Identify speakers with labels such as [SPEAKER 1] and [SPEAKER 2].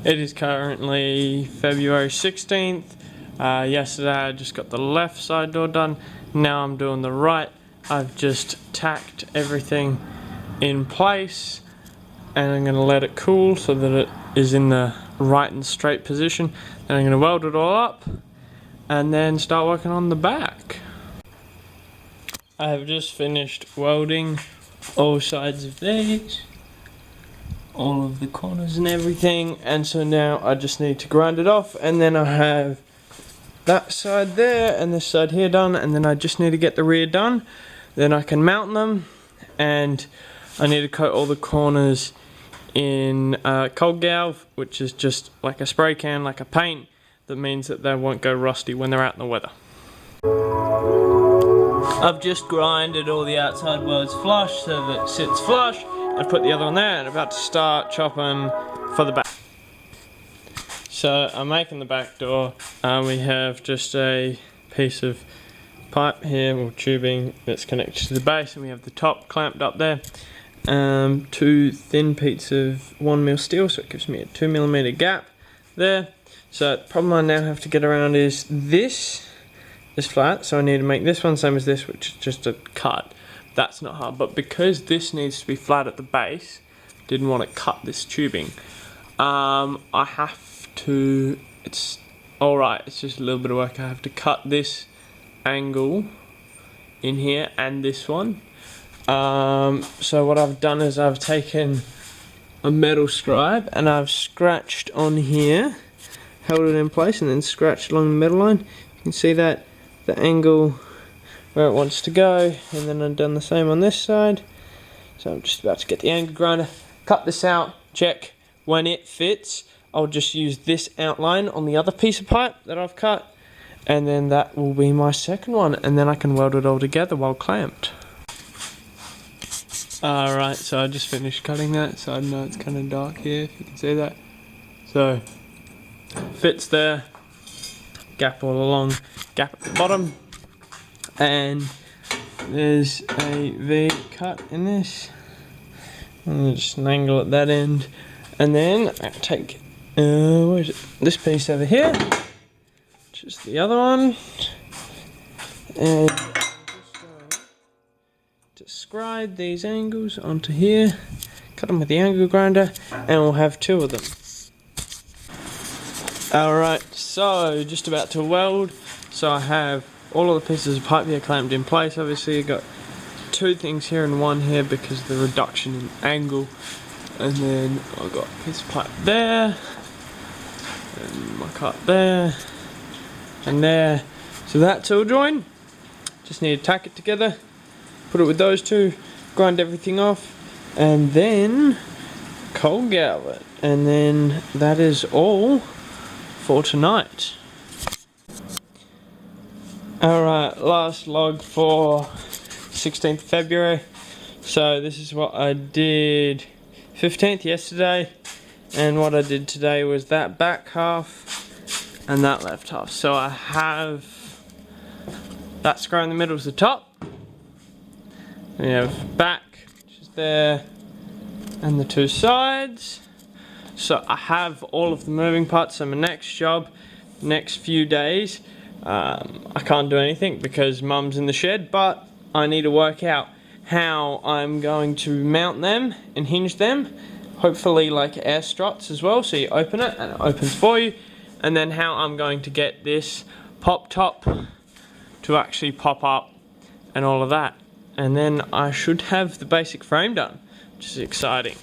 [SPEAKER 1] It is currently February 16th. Yesterday I just got the left side door done. Now I'm doing the right. I've just tacked everything in place and I'm going to let it cool so that it is in the right and straight position. Then I'm going to weld it all up and then start working on the back. I have just finished welding all sides of these, all of the corners and everything, and so now I just need to grind it off, and then I have that side there and this side here done, and then I just need to get the rear done. Then I can mount them, and I need to coat all the corners in cold galv, which is just like a spray can, like a paint, that means that they won't go rusty when they're out in the weather. I've just grinded all the outside welds flush so that it sits flush. I've put the other one there and about to start chopping for the back. So I'm making the back door. We have just a piece of pipe here, or tubing, that's connected to the base, and we have the top clamped up there. 2 thin pieces of 1mm steel, so it gives me a 2mm gap there. So the problem I now have to get around is this is flat, so I need to make this one same as this, which is just a cut. That's not hard, but because this needs to be flat at the base, didn't want to cut this tubing. I have to, it's alright, it's just a little bit of work. I have to cut this angle in here and this one. So what I've done is I've taken a metal scribe and I've scratched on here, held it in place, and then scratched along the metal line. You can see that the angle where it wants to go, and then I've done the same on this side. So I'm just about to get the angle grinder, cut this out, check. When it fits, I'll just use this outline on the other piece of pipe that I've cut, and then that will be my second one, and then I can weld it all together while clamped. Alright, so I just finished cutting that, so I know it's kind of dark here, if you can see that. So, fits there, gap all along, gap at the bottom, and there's a V cut in this. I'm just angle at that end, and then I take where is it? This piece over here, which is the other one, and just scribe these angles onto here, cut them with the angle grinder, and we'll have 2 of them. Alright, so just about to weld. So I have all of the pieces of pipe here clamped in place. Obviously I've got 2 things here and 1 here because of the reduction in angle. And then I've got a piece of pipe there, and my cut there, and there. So that's all joined. Just need to tack it together, put it with those 2, grind everything off, and then cold galv it. And then that is all for tonight. Alright, last log for 16th February. So this is what I did 15th yesterday, and what I did today was that back half and that left half. So I have that square in the middle is the top. We have back, which is there, and the 2 sides. So I have all of the moving parts. So my next job, next few days, I can't do anything because Mum's in the shed, but I need to work out how I'm going to mount them and hinge them, hopefully like air struts as well, so you open it and it opens for you, and then how I'm going to get this pop top to actually pop up and all of that, and then I should have the basic frame done, which is exciting.